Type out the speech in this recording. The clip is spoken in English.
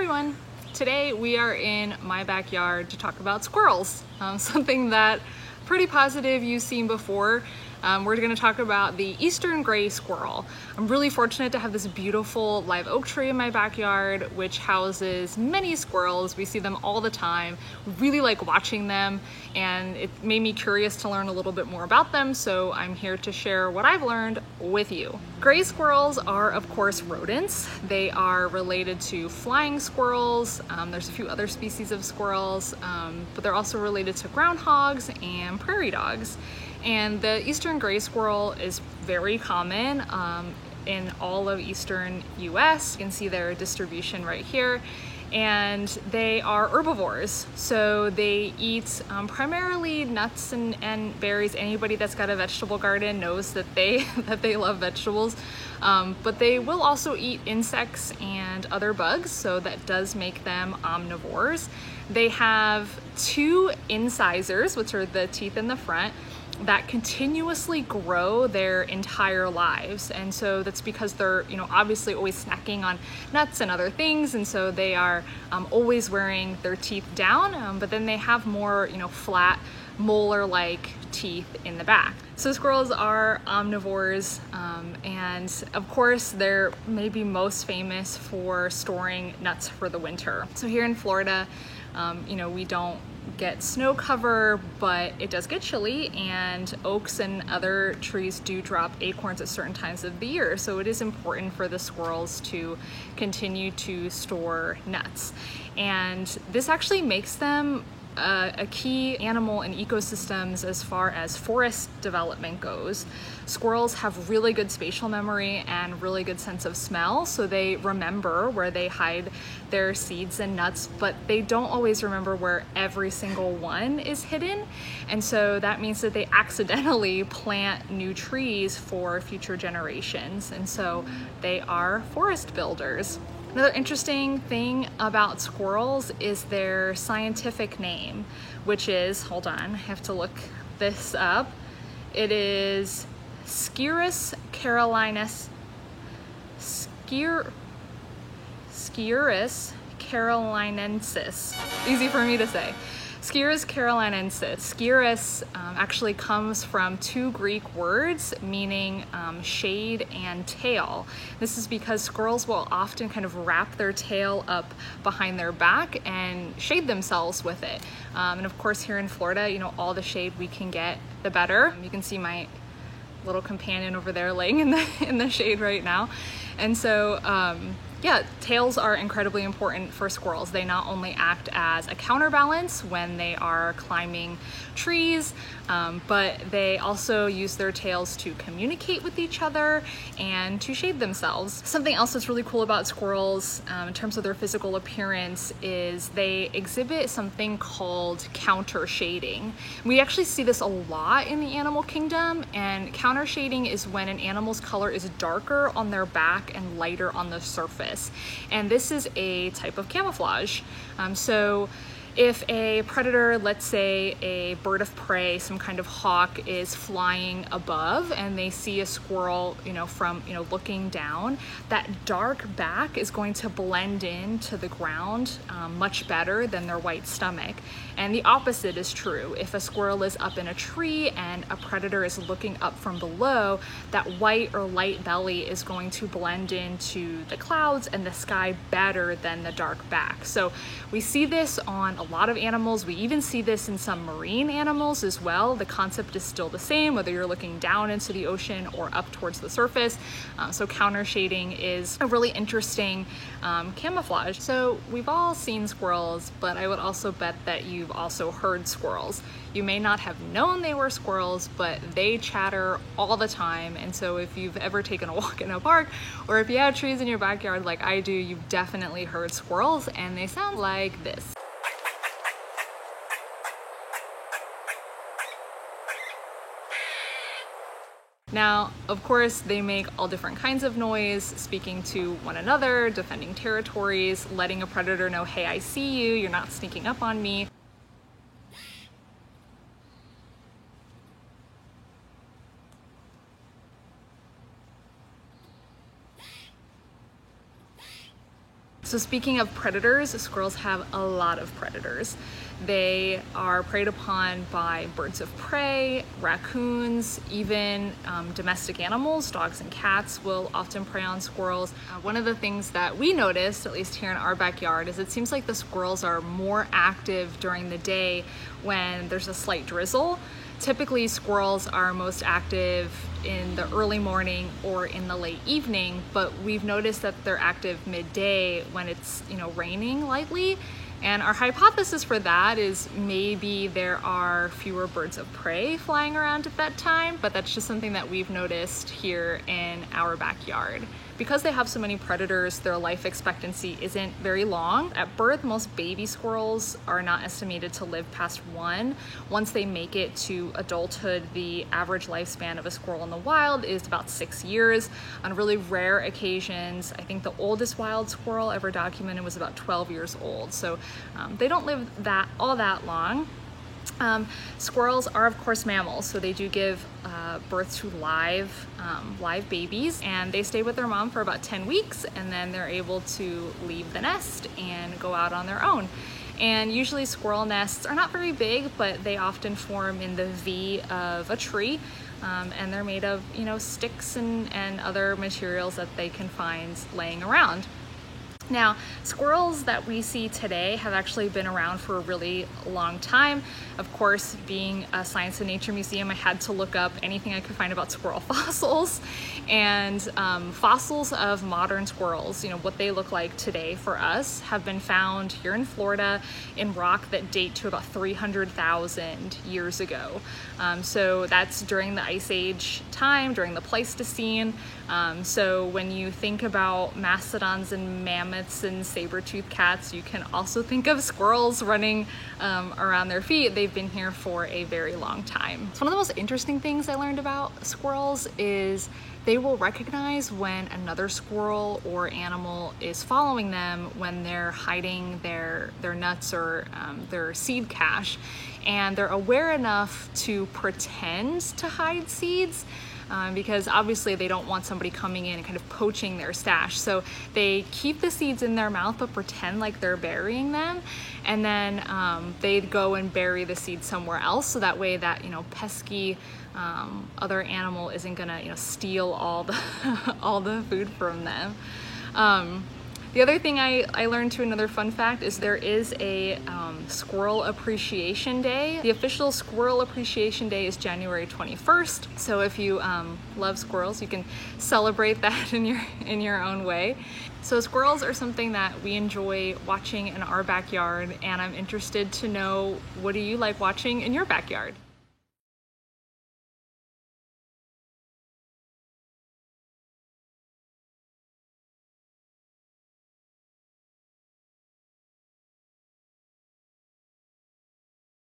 everyone! Today we are in my backyard to talk about squirrels, something that pretty positive you've seen before. We're going to talk about the eastern gray squirrel. I'm really fortunate to have this beautiful live oak tree in my backyard, which houses many squirrels. We see them all the time. We really like watching them, and it made me curious to learn a little bit more about them, so I'm here to share what I've learned with you. Gray squirrels are, of course, rodents. They are related to flying squirrels. There's a few other species of squirrels, but they're also related to groundhogs and prairie dogs. And the eastern gray squirrel is very common in all of eastern US. You can see their distribution right here. And they are herbivores. So they eat primarily nuts and berries. Anybody that's got a vegetable garden knows that they love vegetables. But they will also eat insects and other bugs, so that does make them omnivores. They have two incisors, which are the teeth in the front, that continuously grow their entire lives. And so that's because they're, obviously always snacking on nuts and other things. And so they are always wearing their teeth down, but then they have more, flat molar-like teeth in the back. So squirrels are omnivores, and of course they're maybe most famous for storing nuts for the winter. So here in Florida, we don't get snow cover, but it does get chilly, and oaks and other trees do drop acorns at certain times of the year. So it is important for the squirrels to continue to store nuts. And this actually makes them a key animal in ecosystems as far as forest development goes. Squirrels have really good spatial memory and really good sense of smell, so they remember where they hide their seeds and nuts, but they don't always remember where every single one is hidden. And so that means that they accidentally plant new trees for future generations. And so they are forest builders. Another interesting thing about squirrels is their scientific name, which is, hold on, I have to look this up. It is Sciurus carolinensis. Sciurus carolinensis. Easy for me to say. Sciurus carolinensis. Sciurus actually comes from two Greek words meaning shade and tail. This is because squirrels will often kind of wrap their tail up behind their back and shade themselves with it. And of course here in Florida, all the shade we can get, the better. You can see my little companion over there laying in the shade right now. And so, yeah, tails are incredibly important for squirrels. They not only act as a counterbalance when they are climbing trees, but they also use their tails to communicate with each other and to shade themselves. Something else that's really cool about squirrels in terms of their physical appearance is they exhibit something called counter shading. We actually see this a lot in the animal kingdom, and counter shading is when an animal's color is darker on their back and lighter on the surface. And this is a type of camouflage. So if a predator, let's say a bird of prey, some kind of hawk, is flying above and they see a squirrel, from, looking down, that dark back is going to blend into the ground much better than their white stomach. And the opposite is true. If a squirrel is up in a tree and a predator is looking up from below, that white or light belly is going to blend into the clouds and the sky better than the dark back. So we see this on a lot of animals. We even see this in some marine animals as well. The concept is still the same, whether you're looking down into the ocean or up towards the surface. So counter shading is a really interesting camouflage. So we've all seen squirrels, but I would also bet that you've also heard squirrels. You may not have known they were squirrels, but they chatter all the time. And so if you've ever taken a walk in a park, or if you have trees in your backyard like I do, you've definitely heard squirrels, and they sound like this. Now, of course, they make all different kinds of noise, speaking to one another, defending territories, letting a predator know, hey, I see you, you're not sneaking up on me. So speaking of predators, squirrels have a lot of predators. They are preyed upon by birds of prey, raccoons, even domestic animals, dogs and cats will often prey on squirrels. One of the things that we noticed, at least here in our backyard, is it seems like the squirrels are more active during the day when there's a slight drizzle. Typically, squirrels are most active in the early morning or in the late evening, but we've noticed that they're active midday when it's, raining lightly. And our hypothesis for that is maybe there are fewer birds of prey flying around at that time, but that's just something that we've noticed here in our backyard. Because they have so many predators, their life expectancy isn't very long. At birth, most baby squirrels are not estimated to live past 1. Once they make it to adulthood, the average lifespan of a squirrel in the wild is about 6 years. On really rare occasions, I think the oldest wild squirrel ever documented was about 12 years old. So they don't live all that long. Squirrels are of course mammals, so they do give birth to live babies, and they stay with their mom for about 10 weeks, and then they're able to leave the nest and go out on their own. And usually squirrel nests are not very big, but they often form in the V of a tree, and they're made of sticks and other materials that they can find laying around. Now, squirrels that we see today have actually been around for a really long time. Of course, being a science and nature museum, I had to look up anything I could find about squirrel fossils. And fossils of modern squirrels, what they look like today for us, have been found here in Florida in rock that date to about 300,000 years ago. So that's during the Ice Age time, during the Pleistocene. So when you think about mastodons and mammoths and saber-toothed cats, you can also think of squirrels running around their feet. They've been here for a very long time. So one of the most interesting things I learned about squirrels is they will recognize when another squirrel or animal is following them when they're hiding their nuts or their seed cache. And they're aware enough to pretend to hide seeds, because obviously they don't want somebody coming in and kind of poaching their stash. So they keep the seeds in their mouth but pretend like they're burying them, and then they'd go and bury the seeds somewhere else, so that way that pesky other animal isn't gonna steal all the all the food from them. The other thing I learned too, another fun fact, is there is a Squirrel Appreciation Day. The official Squirrel Appreciation Day is January 21st. So if you love squirrels, you can celebrate that in your own way. So squirrels are something that we enjoy watching in our backyard, and I'm interested to know, what do you like watching in your backyard?